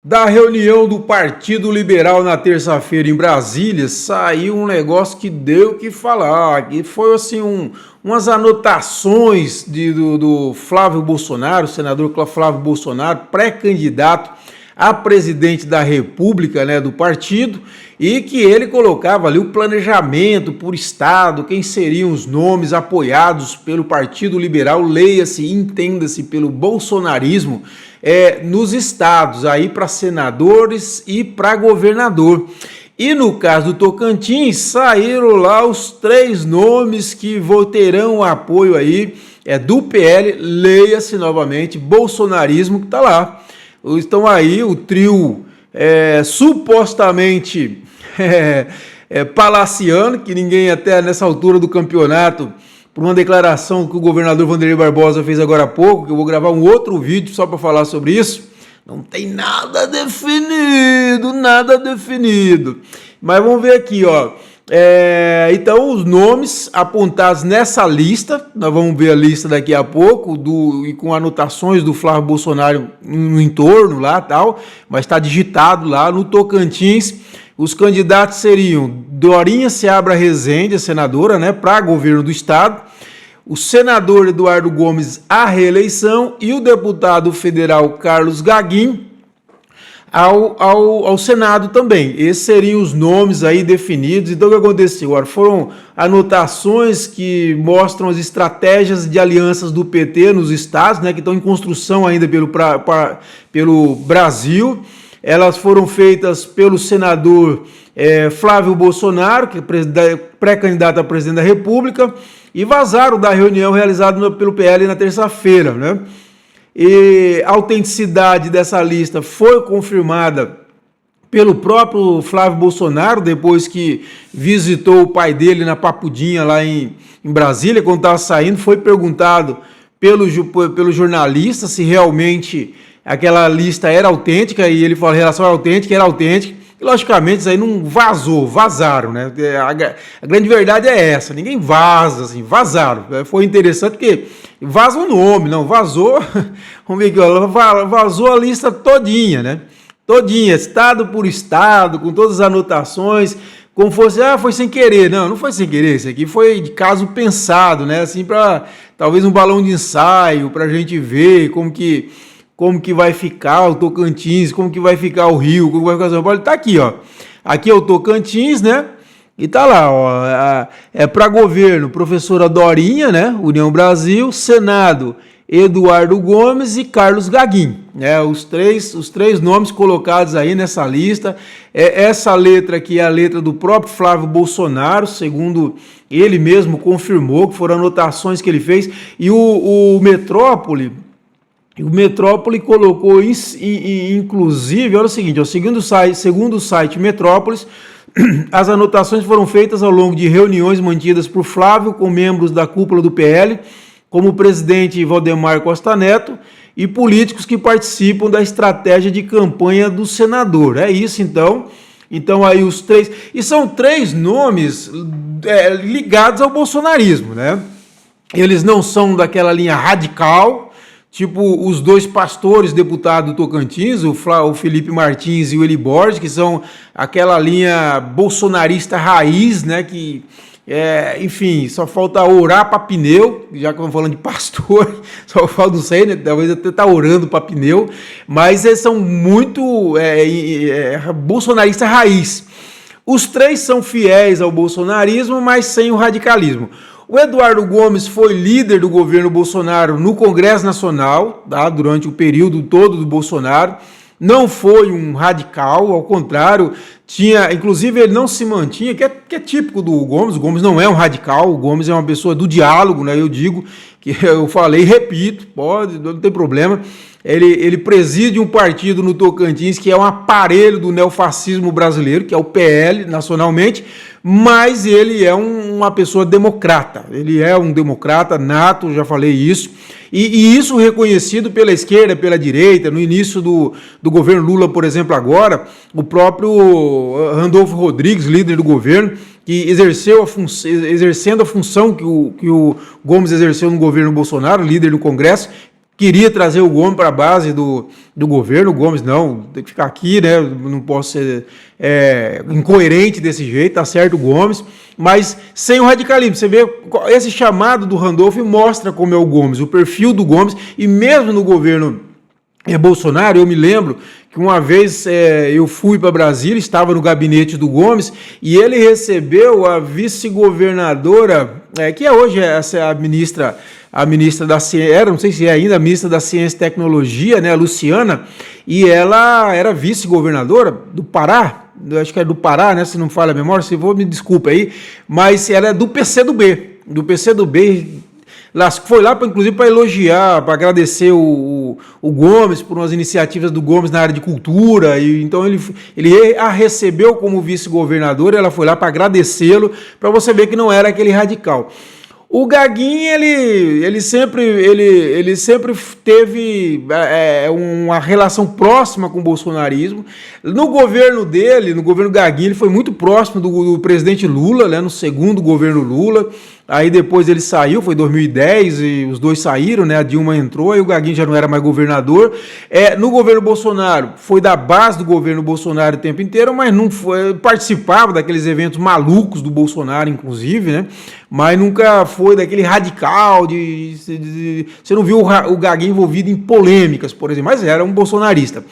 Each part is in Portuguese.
Da reunião do Partido Liberal na terça-feira em Brasília, saiu um negócio que deu o que falar, que foi assim umas anotações do Flávio Bolsonaro, o senador Flávio Bolsonaro, pré-candidato a presidente da República, né, do partido, e que ele colocava ali o planejamento por estado, quem seriam os nomes apoiados pelo Partido Liberal, leia-se, entenda-se pelo bolsonarismo, nos estados, aí para senadores e para governador. E no caso do Tocantins, saíram lá os 3 nomes que terão o apoio aí do PL, leia-se novamente, bolsonarismo, que está lá. Estão aí o trio supostamente palaciano, que ninguém até nessa altura do campeonato, por uma declaração que o governador Vanderlei Barbosa fez agora há pouco, que eu vou gravar um outro vídeo só para falar sobre isso, não tem nada definido, nada definido. Mas vamos ver aqui, ó. Então, os nomes apontados nessa lista, nós vamos ver a lista daqui a pouco, e com anotações do Flávio Bolsonaro no entorno lá tal, mas está digitado lá no Tocantins. Os candidatos seriam Dorinha Seabra Rezende, a senadora, né, para governo do estado, o senador Eduardo Gomes à reeleição e o deputado federal Carlos Gaguin ao Senado também. Esses seriam os nomes aí definidos. Então, o que aconteceu? Agora, foram anotações que mostram as estratégias de alianças do PT nos estados, né, que estão em construção ainda pelo Brasil. Elas foram feitas pelo senador Flávio Bolsonaro, que é pré-candidato a presidente da República, e vazaram da reunião realizada pelo PL na terça-feira, né? E a autenticidade dessa lista foi confirmada pelo próprio Flávio Bolsonaro, depois que visitou o pai dele na Papudinha, lá em Brasília, quando estava saindo, foi perguntado pelo jornalista se realmente aquela lista era autêntica, e ele falou: a relação era autêntica, e logicamente isso aí não vazaram, né? A grande verdade é essa, ninguém vaza, assim, vazaram. Foi interessante porque vaza o nome, não, vazou, vamos ver aqui, ó, vazou a lista todinha, né? Todinha, estado por estado, com todas as anotações, como fosse, foi sem querer. Não foi sem querer, isso aqui foi de caso pensado, né? Assim, para talvez um balão de ensaio, para a gente ver como que vai ficar o Tocantins, como que vai ficar o Rio, como vai ficar São Paulo. Tá aqui, ó. Aqui é o Tocantins, né? E tá lá, ó. Para governo, professora Dorinha, né? União Brasil. Senado, Eduardo Gomes e Carlos Gaguin. Os três nomes colocados aí nessa lista. Essa letra aqui é a letra do próprio Flávio Bolsonaro, segundo ele mesmo confirmou, que foram anotações que ele fez. E o Metrópole colocou, inclusive, olha o seguinte, ó, segundo o site Metrópolis, as anotações foram feitas ao longo de reuniões mantidas por Flávio com membros da cúpula do PL, como o presidente Valdemar Costa Neto, e políticos que participam da estratégia de campanha do senador. É isso, então. Então, aí os 3... E são 3 nomes ligados ao bolsonarismo, né? Eles não são daquela linha radical, tipo os 2 pastores deputados do Tocantins, o Felipe Martins e o Eli Borges, que são aquela linha bolsonarista raiz, né, que, enfim, só falta orar para pneu, já que estamos falando de pastor, só falta não sei, né, talvez até tá orando para pneu, mas eles são muito bolsonarista raiz. Os 3 são fiéis ao bolsonarismo, mas sem o radicalismo. O Eduardo Gomes foi líder do governo Bolsonaro no Congresso Nacional, tá, durante o período todo do Bolsonaro. Não foi um radical, ao contrário, inclusive ele não se mantinha, que é típico do Gomes. O Gomes não é um radical, o Gomes é uma pessoa do diálogo, né? Eu digo que eu falei, repito, não tem problema. Ele preside um partido no Tocantins que é um aparelho do neofascismo brasileiro, que é o PL, nacionalmente, mas ele é uma pessoa democrata, ele é um democrata nato, já falei isso, e isso reconhecido pela esquerda, pela direita. No início do governo Lula, por exemplo, agora, o próprio Randolfo Rodrigues, líder do governo, que exercendo a função que o Gomes exerceu no governo Bolsonaro, líder do Congresso, queria trazer o Gomes para a base do governo. O Gomes, não, tem que ficar aqui, né? Não posso ser incoerente desse jeito, tá certo o Gomes, mas sem o radicalismo. Você vê, esse chamado do Randolph mostra como é o Gomes, o perfil do Gomes, e mesmo no governo Bolsonaro, eu me lembro que uma vez eu fui para Brasília, estava no gabinete do Gomes, e ele recebeu a vice-governadora, que hoje é a ministra da Ciência, não sei se é ainda a ministra da Ciência e Tecnologia, né, a Luciana, e ela era vice-governadora do Pará, acho que é do Pará, né, se não falha a memória, se for me desculpe aí, mas ela é do PCdoB, foi lá, inclusive, para elogiar, para agradecer o Gomes por umas iniciativas do Gomes na área de cultura. E então ele a recebeu como vice-governador, ela foi lá para agradecê-lo, para você ver que não era aquele radical. O Gaguin, ele sempre teve uma relação próxima com o bolsonarismo. No governo dele, no governo Gaguin, ele foi muito próximo do presidente Lula, né, no segundo governo Lula. Aí depois ele saiu, foi em 2010, e os dois saíram, né? A Dilma entrou, e o Gaguin já não era mais governador. No governo Bolsonaro, foi da base do governo Bolsonaro o tempo inteiro, mas não participava daqueles eventos malucos do Bolsonaro, inclusive, né? Mas nunca foi daquele radical você não viu o Gaguin envolvido em polêmicas, por exemplo, mas era um bolsonarista.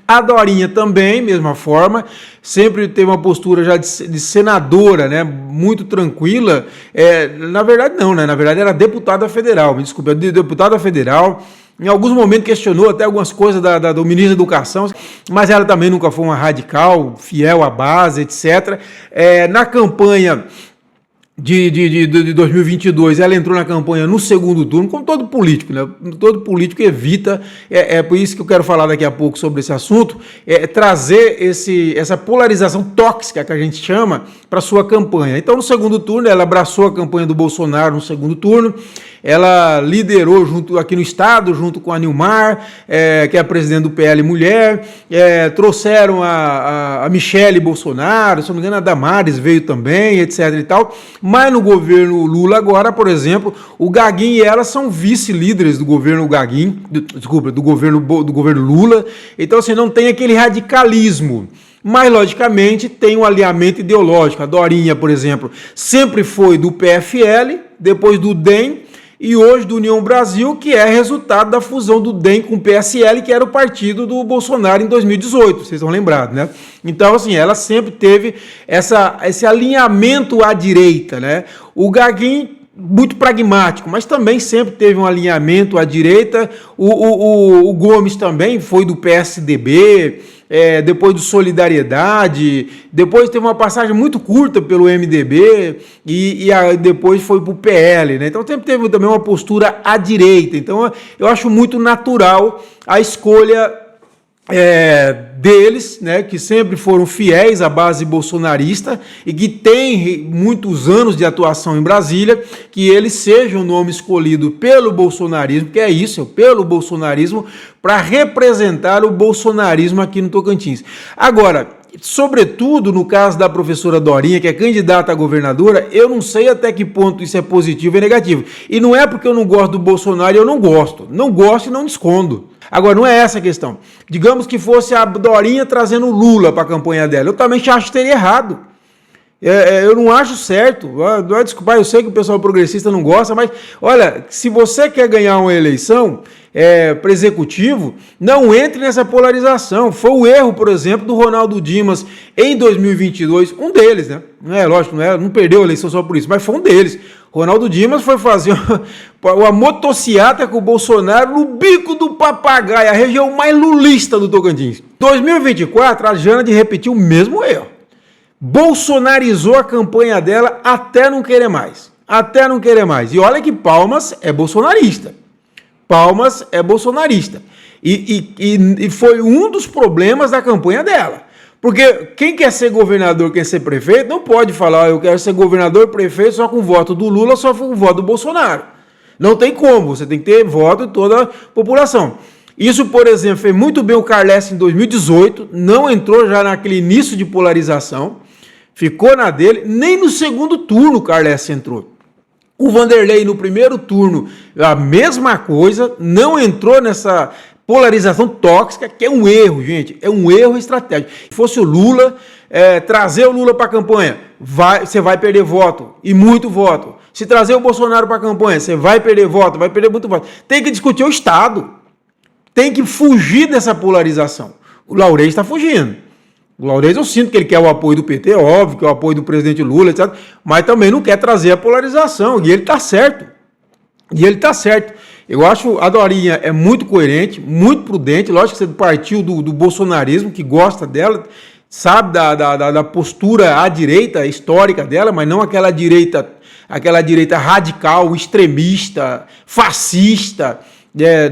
A Dorinha também, mesma forma, sempre teve uma postura já de senadora, né? Muito tranquila. Na verdade não, né? Na verdade era deputada federal, me desculpe, deputada federal. Em alguns momentos questionou até algumas coisas do ministro da Educação, mas ela também nunca foi uma radical, fiel à base, etc. Na campanha de 2022, ela entrou na campanha no segundo turno, como todo político, né? Todo político evita, por isso que eu quero falar daqui a pouco sobre esse assunto, trazer essa polarização tóxica que a gente chama para sua campanha. Então, no segundo turno, ela abraçou a campanha do Bolsonaro no segundo turno, ela liderou aqui no estado, junto com a Nilmar, que é a presidente do PL Mulher, trouxeram a Michele Bolsonaro, se não me engano a Damares veio também, etc e tal, mas no governo Lula agora, por exemplo, o Gaguin e ela são vice-líderes do governo Gaguin, do governo Lula, então assim, não tem aquele radicalismo. Mas, logicamente, tem um alinhamento ideológico. A Dorinha, por exemplo, sempre foi do PFL, depois do DEM, e hoje do União Brasil, que é resultado da fusão do DEM com o PSL, que era o partido do Bolsonaro em 2018, vocês estão lembrados, né? Então, assim, ela sempre teve esse alinhamento à direita, né? O Gaguin, muito pragmático, mas também sempre teve um alinhamento à direita. O Gomes também foi do PSDB, depois do Solidariedade, depois teve uma passagem muito curta pelo MDB e depois foi para o PL, né? Então sempre teve também uma postura à direita. Então eu acho muito natural a escolha deles, né, que sempre foram fiéis à base bolsonarista e que têm muitos anos de atuação em Brasília, que eles sejam o nome escolhido pelo bolsonarismo, que é isso, pelo bolsonarismo, para representar o bolsonarismo aqui no Tocantins. Agora, sobretudo no caso da professora Dorinha, que é candidata a governadora, eu não sei até que ponto isso é positivo e negativo. E não é porque eu não gosto do Bolsonaro, eu não gosto. Não gosto e não escondo. Agora, não é essa a questão. Digamos que fosse a Dorinha trazendo o Lula para a campanha dela. Eu também acho que teria errado. Eu não acho certo. Desculpa, eu sei que o pessoal progressista não gosta, mas, olha, se você quer ganhar uma eleição para executivo, não entre nessa polarização. Foi o erro, por exemplo, do Ronaldo Dimas em 2022, um deles, né? Lógico, não perdeu a eleição só por isso, mas foi um deles. Ronaldo Dimas foi fazer uma motociata com o Bolsonaro no bico do papagaio, a região mais lulista do Tocantins. 2024, a Jana repetiu o mesmo erro. Bolsonarizou a campanha dela até não querer mais. Até não querer mais. E olha que Palmas é bolsonarista. Palmas é bolsonarista. E foi um dos problemas da campanha dela. Porque quem quer ser governador, quer ser prefeito, não pode falar, eu quero ser governador, prefeito só com voto do Lula, só com voto do Bolsonaro. Não tem como, você tem que ter voto de toda a população. Isso, por exemplo, fez muito bem o Carles em 2018, não entrou já naquele início de polarização, ficou na dele, nem no segundo turno o Carles entrou. O Vanderlei, no primeiro turno, a mesma coisa, não entrou nessa polarização tóxica, que é um erro, gente, é um erro estratégico. Se fosse o Lula, trazer o Lula para a campanha, você vai perder voto, e muito voto. Se trazer o Bolsonaro para a campanha, você vai perder voto, vai perder muito voto. Tem que discutir o Estado, tem que fugir dessa polarização. O Laurez está fugindo. O Laurez, eu sinto que ele quer o apoio do PT, óbvio, que é o apoio do presidente Lula, etc., mas também não quer trazer a polarização, e ele está certo. E ele está certo. Eu acho a Dorinha é muito coerente, muito prudente, lógico que você partiu do bolsonarismo, que gosta dela, sabe da postura à direita histórica dela, mas não aquela direita radical, extremista, fascista,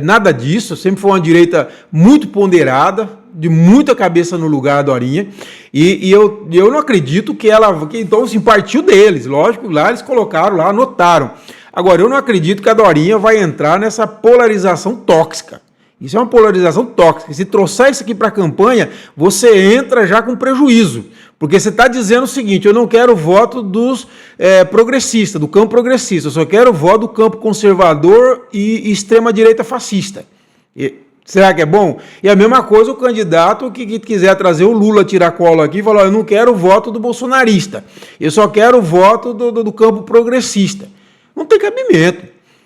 nada disso, sempre foi uma direita muito ponderada, de muita cabeça no lugar, a Dorinha, e eu não acredito que então assim, partiu deles, lógico, lá eles colocaram, lá anotaram. Agora, eu não acredito que a Dorinha vai entrar nessa polarização tóxica. Isso é uma polarização tóxica. Se trouxer isso aqui para a campanha, você entra já com prejuízo. Porque você está dizendo o seguinte, eu não quero voto dos progressistas, do campo progressista, eu só quero voto do campo conservador e extrema-direita fascista. Será que é bom? E a mesma coisa o candidato que quiser trazer o Lula tirar colo aqui e falar, eu não quero o voto do bolsonarista, eu só quero o voto do campo progressista. Não tem cabimento.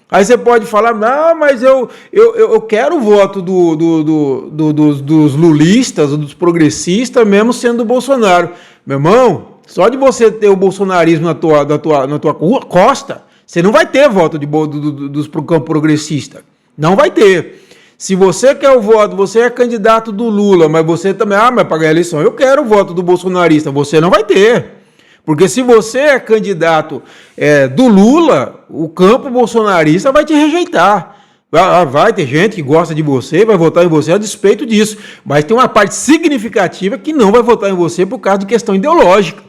Aí você pode falar, não, mas eu quero o voto dos lulistas, dos progressistas, mesmo sendo do Bolsonaro. Meu irmão, só de você ter o bolsonarismo na tua costa, você não vai ter voto dos campo progressista. Não vai ter. Se você quer o voto, você é candidato do Lula, mas você também, mas para ganhar a eleição, eu quero o voto do bolsonarista, você não vai ter. Porque se você é candidato do Lula, o campo bolsonarista vai te rejeitar. Vai ter gente que gosta de você, vai votar em você a despeito disso. Mas tem uma parte significativa que não vai votar em você por causa de questão ideológica.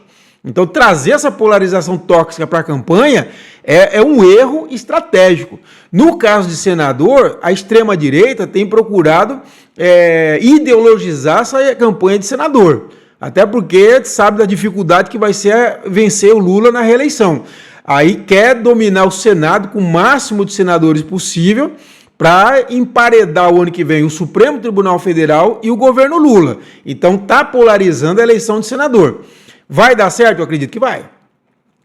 Então, trazer essa polarização tóxica para a campanha é um erro estratégico. No caso de senador, a extrema-direita tem procurado ideologizar essa campanha de senador. Até porque sabe da dificuldade que vai ser vencer o Lula na reeleição. Aí quer dominar o Senado com o máximo de senadores possível para emparedar o ano que vem o Supremo Tribunal Federal e o governo Lula. Então está polarizando a eleição de senador. Vai dar certo? Eu acredito que vai.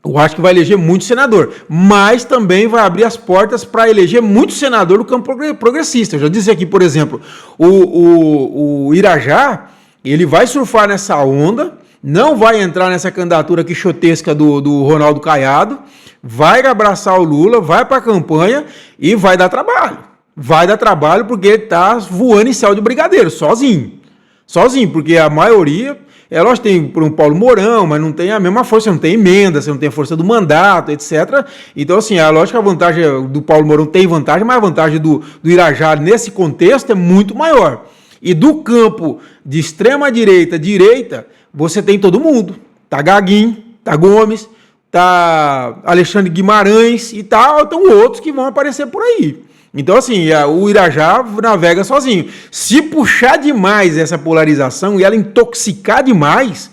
Eu acho que vai eleger muito senador, mas também vai abrir as portas para eleger muito senador do campo progressista. Eu já disse aqui, por exemplo, o Irajá, ele vai surfar nessa onda, não vai entrar nessa candidatura quixotesca do Ronaldo Caiado, vai abraçar o Lula, vai para a campanha e vai dar trabalho. Vai dar trabalho porque ele está voando em céu de brigadeiro, sozinho. Sozinho, porque a maioria... lógico, tem por um Paulo Mourão, mas não tem a mesma força, você não tem emenda, você não tem a força do mandato, etc. Então, assim, lógico que a vantagem do Paulo Mourão tem vantagem, mas a vantagem do Irajá nesse contexto é muito maior. E do campo de extrema-direita, direita, você tem todo mundo. Tá Gaguinho, tá Gomes, tá Alexandre Guimarães e estão outros que vão aparecer por aí. Então, assim, o Irajá navega sozinho. Se puxar demais essa polarização e ela intoxicar demais,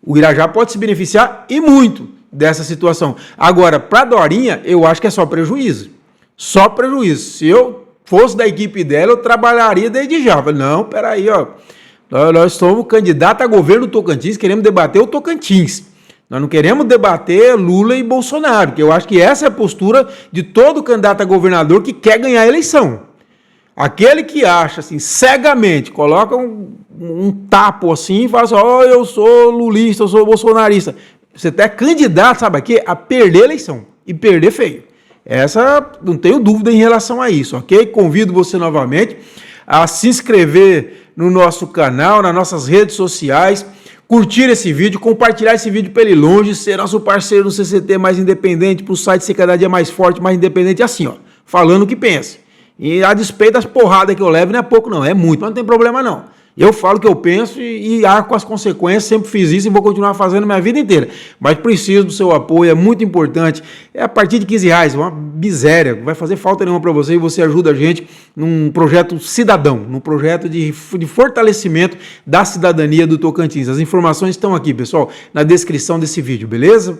o Irajá pode se beneficiar e muito dessa situação. Agora, para Dorinha, eu acho que é só prejuízo. Só prejuízo. Se eu fosse da equipe dela, eu trabalharia desde já. Falei, não, peraí, ó. Nós somos candidatos a governo do Tocantins, queremos debater o Tocantins. Nós não queremos debater Lula e Bolsonaro, que eu acho que essa é a postura de todo candidato a governador que quer ganhar a eleição. Aquele que acha, assim, cegamente, coloca um tapo assim e fala assim, eu sou lulista, eu sou bolsonarista. Você é candidato, sabe a quê? A perder a eleição. E perder feio. Não tenho dúvida em relação a isso, ok? Convido você novamente a se inscrever no nosso canal, nas nossas redes sociais, curtir esse vídeo, compartilhar esse vídeo para ele longe, ser nosso parceiro no CCT mais independente, para o site ser cada dia mais forte, mais independente, assim, ó, falando o que pensa. E a despeito das porradas que eu levo, não é pouco não, é muito, mas não tem problema não. Eu falo o que eu penso e arco as consequências, sempre fiz isso e vou continuar fazendo minha vida inteira. Mas preciso do seu apoio, é muito importante. É a partir de R$15, uma miséria, não vai fazer falta nenhuma para você e você ajuda a gente num projeto cidadão, num projeto de fortalecimento da cidadania do Tocantins. As informações estão aqui, pessoal, na descrição desse vídeo, beleza?